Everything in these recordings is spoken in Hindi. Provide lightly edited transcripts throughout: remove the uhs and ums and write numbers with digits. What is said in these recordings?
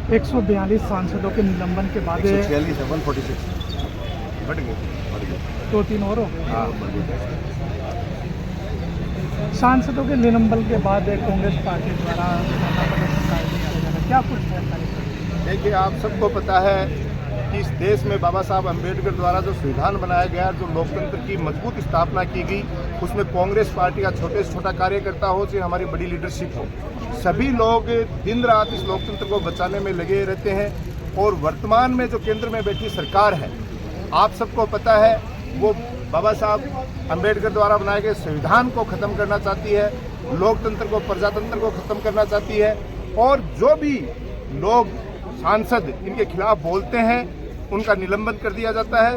142 सांसदों के निलंबन के बाद 146 है, 146 बढ़ गए। 2-3 और हो गए। हाँ, बढ़ गए। सांसदों के निलंबन के बाद कांग्रेस पार्टी द्वारा धरना प्रदर्शन का आयोजन किया जाएगा, क्या कुछ है कार्यक्रम? देखिए, आप सबको पता है कि इस देश में बाबा साहब अम्बेडकर द्वारा जो संविधान बनाया गया, जो लोकतंत्र की मजबूत स्थापना की गई, उसमें कांग्रेस पार्टी का छोटे से छोटा कार्यकर्ता हो चाहे हमारी बड़ी लीडरशिप हो, सभी लोग दिन रात इस लोकतंत्र को बचाने में लगे रहते हैं। और वर्तमान में जो केंद्र में बैठी सरकार है, आप सबको पता है, वो बाबा साहब अम्बेडकर द्वारा बनाए गए संविधान को खत्म करना चाहती है, लोकतंत्र को, प्रजातंत्र को खत्म करना चाहती है। और जो भी लोग सांसद इनके खिलाफ बोलते हैं, उनका निलंबन कर दिया जाता है।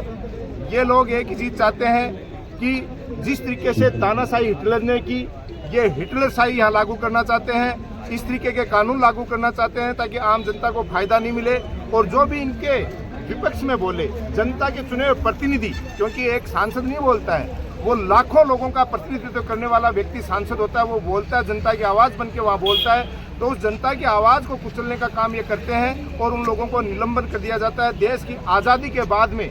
ये लोग एक ही चीज चाहते हैं कि जिस तरीके से तानाशाही हिटलर ने की, ये हिटलरशाही यहाँ लागू करना चाहते हैं। इस तरीके के कानून लागू करना चाहते हैं ताकि आम जनता को फायदा नहीं मिले। और जो भी इनके विपक्ष में बोले, जनता के चुने हुए प्रतिनिधि, क्योंकि एक सांसद नहीं बोलता है, वो लाखों लोगों का प्रतिनिधित्व करने वाला व्यक्ति सांसद होता है। वो बोलता है, जनता की आवाज़ बन के वहाँ बोलता है, तो उस जनता की आवाज़ को कुचलने का काम ये करते हैं और उन लोगों को निलंबन कर दिया जाता है। देश की आज़ादी के बाद में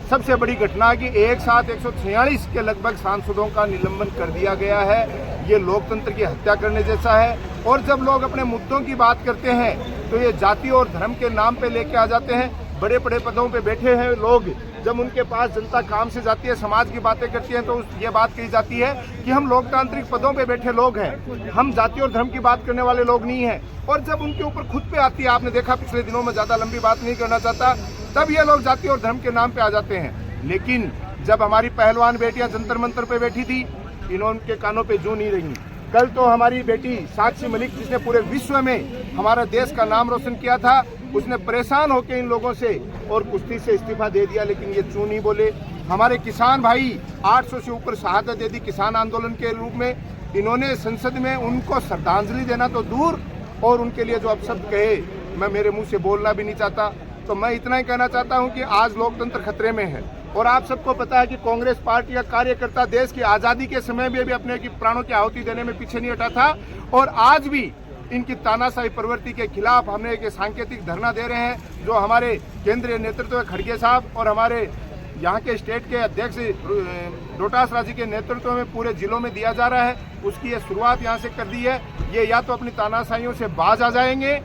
सबसे बड़ी घटना कि एक साथ 146 के लगभग सांसदों का निलंबन कर दिया गया है। ये लोकतंत्र की हत्या करने जैसा है। और जब लोग अपने मुद्दों की बात करते हैं तो ये जाति और धर्म के नाम पे लेके आ जाते हैं। बड़े बड़े पदों पे बैठे हैं लोग, जब उनके पास जनता काम से जाती है, समाज की बातें करती है, तो ये बात कही जाती है कि हम लोकतांत्रिक पदों पे बैठे लोग हैं, हम जाति और धर्म की बात करने वाले लोग नहीं हैं। और जब उनके ऊपर खुद पे आती है, आपने देखा पिछले दिनों में, ज़्यादा लंबी बात नहीं करना चाहता, तब ये लोग जाति और धर्म के नाम पे आ जाते हैं। लेकिन जब हमारी पहलवान बेटियां जंतर मंतर पे बैठी थी, इन्होंने कानों पे जू नहीं रही। कल तो हमारी बेटी साक्षी मलिक, जिसने पूरे विश्व में हमारा देश का नाम रोशन किया था, उसने परेशान होकर इन लोगों से और कुश्ती से इस्तीफा दे दिया, लेकिन ये चू नहीं बोले। हमारे किसान भाई 800 से ऊपर शहादत दे दी किसान आंदोलन के रूप में। इन्होंने संसद में उनको श्रद्धांजलि देना तो दूर, और उनके लिए जो अपशब्द कहे, मैं मेरे मुंह से बोलना भी नहीं चाहता। तो मैं इतना ही कहना चाहता हूं कि आज लोकतंत्र खतरे में है। और आप सबको पता है कि कांग्रेस पार्टी का कार्यकर्ता देश की आज़ादी के समय में भी अपने की प्राणों की आहुति देने में पीछे नहीं हटा था। और आज भी इनकी तानाशाही प्रवृत्ति के खिलाफ हमने एक सांकेतिक धरना दे रहे हैं, जो हमारे केंद्रीय नेतृत्व खड़गे साहब और हमारे यहाँ के स्टेट के अध्यक्ष डोटासरा जी के नेतृत्व में पूरे जिलों में दिया जा रहा है। उसकी ये शुरुआत यहाँ से कर दी है। ये या तो अपनी तानाशाहियों से बाज आ जाएंगे,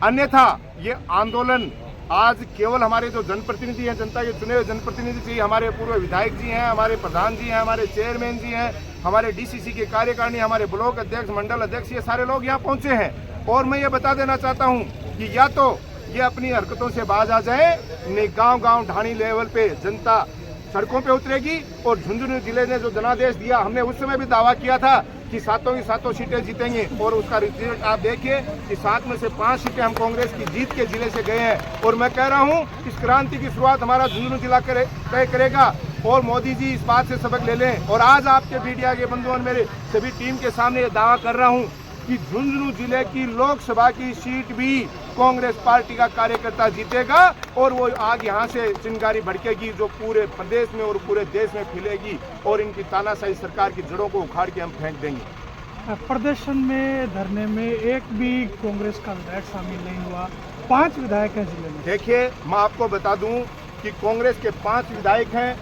अन्यथा ये आंदोलन आज केवल हमारे जो जनप्रतिनिधि हैं, जनता के चुने हुए जनप्रतिनिधि जी, हमारे पूर्व विधायक जी हैं, हमारे प्रधान जी हैं, हमारे चेयरमैन जी हैं, हमारे डीसीसी के कार्यकारिणी, हमारे ब्लॉक अध्यक्ष, मंडल अध्यक्ष, ये सारे लोग यहाँ पहुँचे हैं। और मैं ये बता देना चाहता हूँ कि या तो ये अपनी हरकतों से बाज आ जाए, नहीं गाँव ढाणी लेवल पे जनता सड़कों पे उतरेगी। और झुंझुनू जिले ने जो जनादेश दिया, हमने उस समय भी दावा किया था कि सातों की सातों सीटें जीतेंगे, और उसका रिजल्ट आप देखिए कि 7 में से 5 सीटें हम कांग्रेस की जीत के जिले से गए हैं। और मैं कह रहा हूं, इस क्रांति की शुरुआत हमारा झुंझुनू जिला तय करेगा। और मोदी जी इस बात से सबक ले लें। और आज आपके मीडिया के बंधुओं, मेरे सभी टीम के सामने ये दावा कर रहा हूं कि झुंझुनू जिले की लोकसभा की सीट भी कांग्रेस पार्टी का कार्यकर्ता जीतेगा। और वो आग यहाँ से चिंगारी भड़केगी, जो पूरे प्रदेश में और पूरे देश में फैलेगी, और इनकी तानाशाही सरकार की जड़ों को उखाड़ के हम फेंक देंगे। प्रदर्शन में, धरने में एक भी कांग्रेस का विधायक शामिल नहीं हुआ। 5 विधायक हैं जिले में। देखिए, मैं आपको बता दूं कि कांग्रेस के 5 विधायक हैं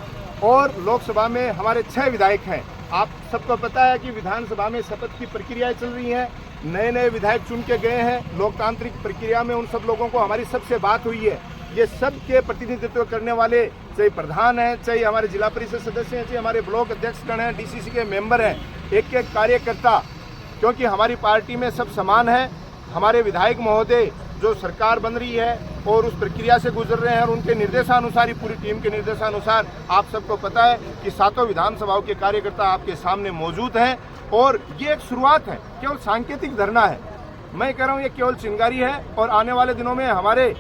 और लोकसभा में हमारे 6 विधायक हैं। आप सबको पता है कि विधानसभा में शपथ की प्रक्रियाएं चल रही हैं, नए नए विधायक चुन के गए हैं। लोकतांत्रिक प्रक्रिया में उन सब लोगों को हमारी सबसे बात हुई है। ये सब के प्रतिनिधित्व करने वाले, चाहे प्रधान हैं, चाहे हमारे जिला परिषद सदस्य हैं, चाहे हमारे ब्लॉक अध्यक्षगण हैं, डीसीसी के मेंबर हैं, एक एक कार्यकर्ता, क्योंकि हमारी पार्टी में सब समान है। हमारे विधायक महोदय जो सरकार बन रही है और उस प्रक्रिया से गुजर रहे हैं, और उनके निर्देशानुसार ही, पूरी टीम के निर्देशानुसार, आप सबको पता है कि 7 विधानसभाओं के कार्यकर्ता आपके सामने मौजूद हैं। और ये एक शुरुआत है, केवल सांकेतिक धरना है। मैं कह रहा हूँ ये केवल चिंगारी है। और आने वाले दिनों में हमारे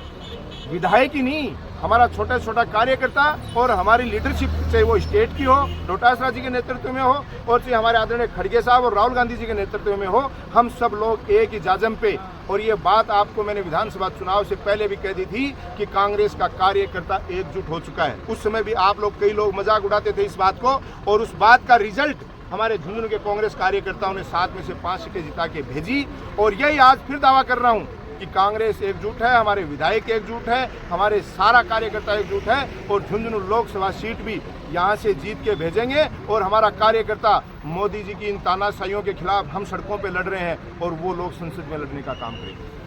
विधायक ही नहीं, हमारा छोटा छोटा कार्यकर्ता और हमारी लीडरशिप, चाहे वो स्टेट की हो, डोटासरा जी के नेतृत्व में हो, और चाहे हमारे आदरणीय खड़गे साहब और राहुल गांधी जी के नेतृत्व में हो, हम सब लोग एक ही जाजम पे। और ये बात आपको मैंने विधानसभा चुनाव से पहले भी कह दी थी कि कांग्रेस का कार्यकर्ता एकजुट हो चुका है। उस समय भी आप लोग, कई लोग मजाक उड़ाते थे इस बात को, और उस बात का रिजल्ट हमारे झुंझुनू के कांग्रेस कार्यकर्ताओं ने 7 में से 5 सीटें जिता के भेजी। और यही आज फिर दावा कर रहा हूँ कि कांग्रेस एकजुट है, हमारे विधायक एकजुट है, हमारे सारा कार्यकर्ता एकजुट है और झुंझुनू लोकसभा सीट भी यहाँ से जीत के भेजेंगे। और हमारा कार्यकर्ता मोदी जी की इन तानाशाहियों के खिलाफ हम सड़कों पे लड़ रहे हैं और वो लोग संसद में लड़ने का काम करेंगे।